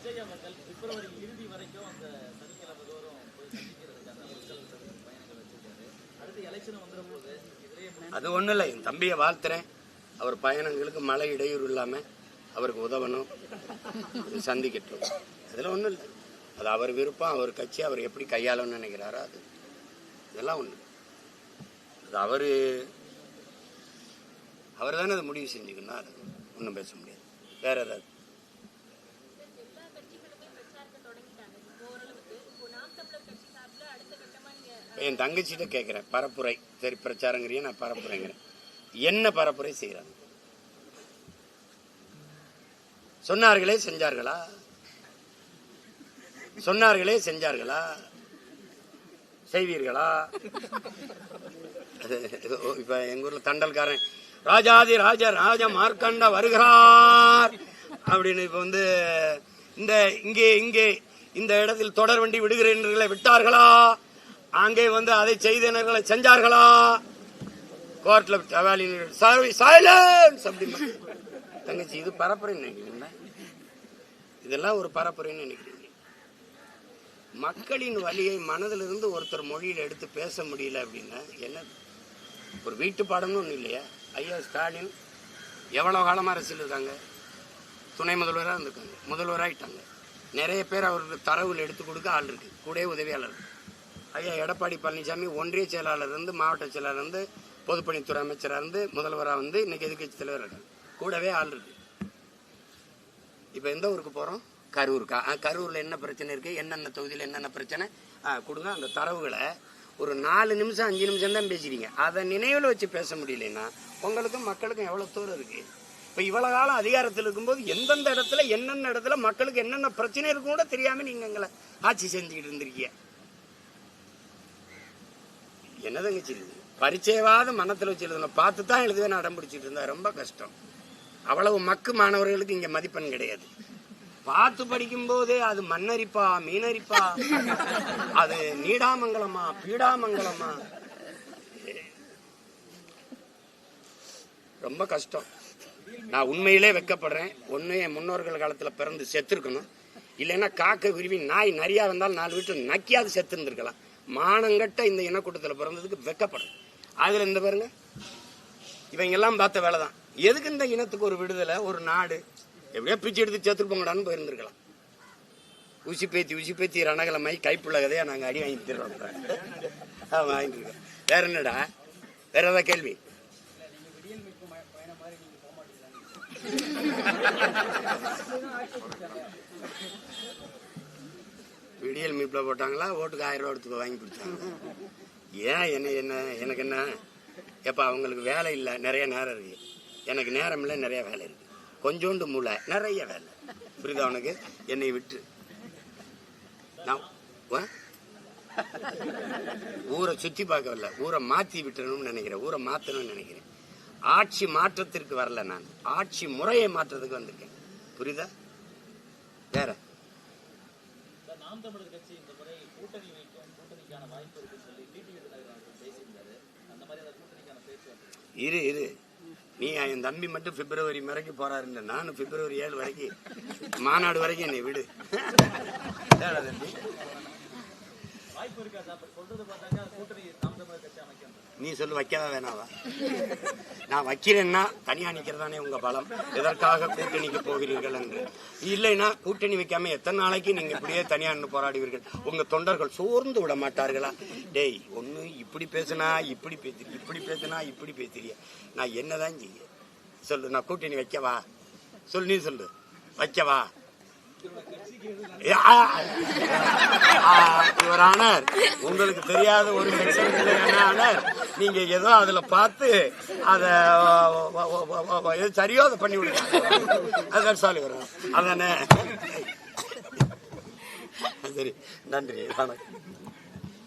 விஜய் அவர்கள் பிப்ரவரி இறுதி வரைக்கும் அந்த சனிக்கிழமை தோறும் போய் சந்திக்கிறதுக்கான பயணங்கள் வச்சிருக்காரு. அடுத்து எலெக்ஷன் வந்துடும் போது அது ஒன்றும் இல்லை. என் தம்பியை வாழ்த்துறேன். அவர் பயணங்களுக்கு மழை இடையூறு இல்லாமல் அவருக்கு உதவணும், சந்திக்கட்டும். அதில் ஒன்றும் இல்லை. அது அவர் விருப்பம், அவர் கட்சி, அவர் எப்படி கையாளணும்னு நினைக்கிறாரோ அது. இதெல்லாம் ஒன்று. அது அவர் தானே அதை முடிவு செஞ்சுக்கணும். அது ஒன்றும் பேச முடியாது. வேற ஏதாவது என் தங்கச்சிட்ட கேட்குறேன். பரப்புரை சரி பிரச்சாரங்கிறிய, நான் பரப்புரைங்கிறேன். என்ன பரப்புரை செய்யறாங்க? சொன்னார்களே செஞ்சார்களா? சொன்னார்களே செஞ்சார்களா? செய்வீர்களா? இப்ப எங்க ஊர்ல தண்டல்காரன் ராஜாதி ராஜ ராஜ மார்க்கண்ட வருகிறார் அப்படின்னு இப்ப வந்து இங்கே இந்த இடத்தில் தொடர் வண்டி விடுகிறீர்களை விட்டார்களா? அங்கே வந்து அதை செய்தனர்களை செஞ்சார்களா? கோர்ட்ல தங்கச்சி இது பரப்புரைன்னு நினைக்கிறீங்களா? இதெல்லாம் ஒரு பரப்புரைன்னு நினைக்கிறீங்க? மக்களின் வலியை மனதிலிருந்து ஒருத்தர் மொழியில் எடுத்து பேச முடியல அப்படின்னா என்ன? ஒரு வீட்டு பாடம்னு ஒன்றும் இல்லையா? ஐயா ஸ்டாலின் எவ்வளவு காலமாக அரசியல் இருக்காங்க. துணை முதல்வராக இருந்திருக்காங்க, முதல்வராகிட்டாங்க. நிறைய பேர் அவருக்கு தரவுகள் எடுத்து கொடுக்க ஆள் இருக்கு, கூட உதவியாளர். ஐயா எடப்பாடி பழனிசாமி ஒன்றிய செயலாளர் இருந்து, மாவட்ட செயலாளர் இருந்து, பொதுப்பணித்துறை அமைச்சராக இருந்து, முதல்வராக வந்து இன்னைக்கு எதிர்கட்சி தலைவர் இருக்காங்க. கூடவே ஆள் இருக்கு. இப்போ எந்த ஊருக்கு போகிறோம்? கரூருக்கா? கரூரில் என்ன பிரச்சனை இருக்குது, என்னென்ன தொகுதியில் என்னென்ன பிரச்சனை கொடுங்க. அந்த தரவுகளை ஒரு 4 நிமிஷம் 5 நிமிஷம் தான் பேசுறீங்க. அதை நினைவில் வச்சு பேச முடியலன்னா உங்களுக்கும் மக்களுக்கும் எவ்வளோ தூரம் இருக்குது. இப்போ இவ்வளோ காலம் அதிகாரத்தில் இருக்கும்போது எந்தெந்த இடத்துல என்னென்ன இடத்துல மக்களுக்கு என்னென்ன பிரச்சனை இருக்கும் கூட தெரியாமல் நீங்கள் எங்களை ஆட்சி செஞ்சுக்கிட்டு இருந்திருக்கீங்க. என்னதங்க செய்யுது? பரிச்சயவாத மனத்தில் வச்சு எழுதணும். பார்த்து தான் எழுதுவேன் அடம் பிடிச்சிட்டு இருந்தா ரொம்ப கஷ்டம். அவ்வளவு மக்கு மாணவர்களுக்கு இங்கே மதிப்பெண் கிடையாது. பார்த்து படிக்கும் போதே அது மண்ணரிப்பா மீனரிப்பா, அது நீடாமங்கலமா பீடாமங்கலமா, ரொம்ப கஷ்டம். நான் உண்மையிலே வெக்கப்படுறேன். ஒன்று என் முன்னோர்கள் காலத்தில் பிறந்து செத்துருக்கணும், இல்லைன்னா காக்க குருவி நாய் நிறையா வந்தாலும் 4 வீட்டில் நக்கியாவது செத்து இருந்திருக்கலாம். மானங்கட்ட இந்த இனக்கூட்டத்தில் பிறந்ததுக்கு வெக்கப்படும். அதில் இந்த பாருங்க, இவங்க எல்லாம் பார்த்த வேலை தான். எதுக்கு இந்த இனத்துக்கு ஒரு விடுதலை, ஒரு நாடு? எப்படியா பிச்சு எடுத்து சேர்த்துருப்போங்கடான்னு போயிருந்துருக்கலாம். ஊசி பேத்தி ரணகலமாய் கைப்புள்ள கதையா நாங்கள் அடி வாங்கி தருவோம். வாங்கிட்டு இருக்கோம். வேற என்னடா? வேற ஏதாவது கேள்வி? விடியல் மீட்ல போட்டாங்களா? ஓட்டுக்கு 1000 ரூபா எடுத்து வாங்கி கொடுத்தாங்க. ஏன் எனக்கு என்ன? எப்ப அவங்களுக்கு வேலை இல்லை, நிறைய நேரம் இருக்கு. எனக்கு நேரம் இல்லை, நிறைய வேலை இருக்கு. கொஞ்சோண்டு மூளை, நிறைய வேலை. புரியுதா உனக்கு? என்னை விட்டு நான் ஊரை சுத்தி பார்க்கவில்லை, ஊரை மாத்தி விட்டணும்னு நினைக்கிறேன், ஊரை மாத்தணும்னு நினைக்கிறேன். ஆட்சி மாற்றத்திற்கு வரல, நான் ஆட்சி முறையை மாற்றத்துக்கு வந்திருக்கேன். புரியுதா? வேற நாம் தமிழர் கட்சி இந்த முறை கூட்டணி வைக்கும், கூட்டணிக்கான வாய்ப்பு இருக்குன்னு சொல்லி பேசியிருந்தாரு. அந்த மாதிரி அந்த கூட்டணிக்கான பேச்சு இரு. நீ என் தம்பி மட்டும் பிப்ரவரி வரைக்கும் போறாரு இல்லை, நானும் பிப்ரவரி 7 வரைக்கும் மாநாடு வரைக்கும் என்னை விடு. நீ சொல்லு, வைக்கவா வேணாவா? நான் வைக்கிறேன்னா தனியா நிக்கிறதானே உங்க பலம். எதற்காக கூட்டணிக்கு போகிறீர்கள் என்று. இல்லைன்னா கூட்டணி வைக்காம எத்தனை நாளைக்கு நீங்க இப்படியே தனியா போராடுவீர்கள்? உங்க தொண்டர்கள் சோர்ந்து விட மாட்டார்களா? டேய், ஒண்ணு இப்படி பேசுனா இப்படி பேசுறீ, இப்படி பேசுனா இப்படி பேசுறிய, நான் என்னதான் செய்ய? சொல்லு, நான் கூட்டணி வைக்கவா? சொல்லு, நீ சொல்லு, வைக்கவா? ஆனர், உங்களுக்கு தெரியாத ஒரு ஆனர், நீங்க ஏதோ அதுல பார்த்து அத சரியோ அதை பண்ணி விடுங்க. அதான் சாலி வரும். அதானே? சரி, நன்றி, வணக்கம்.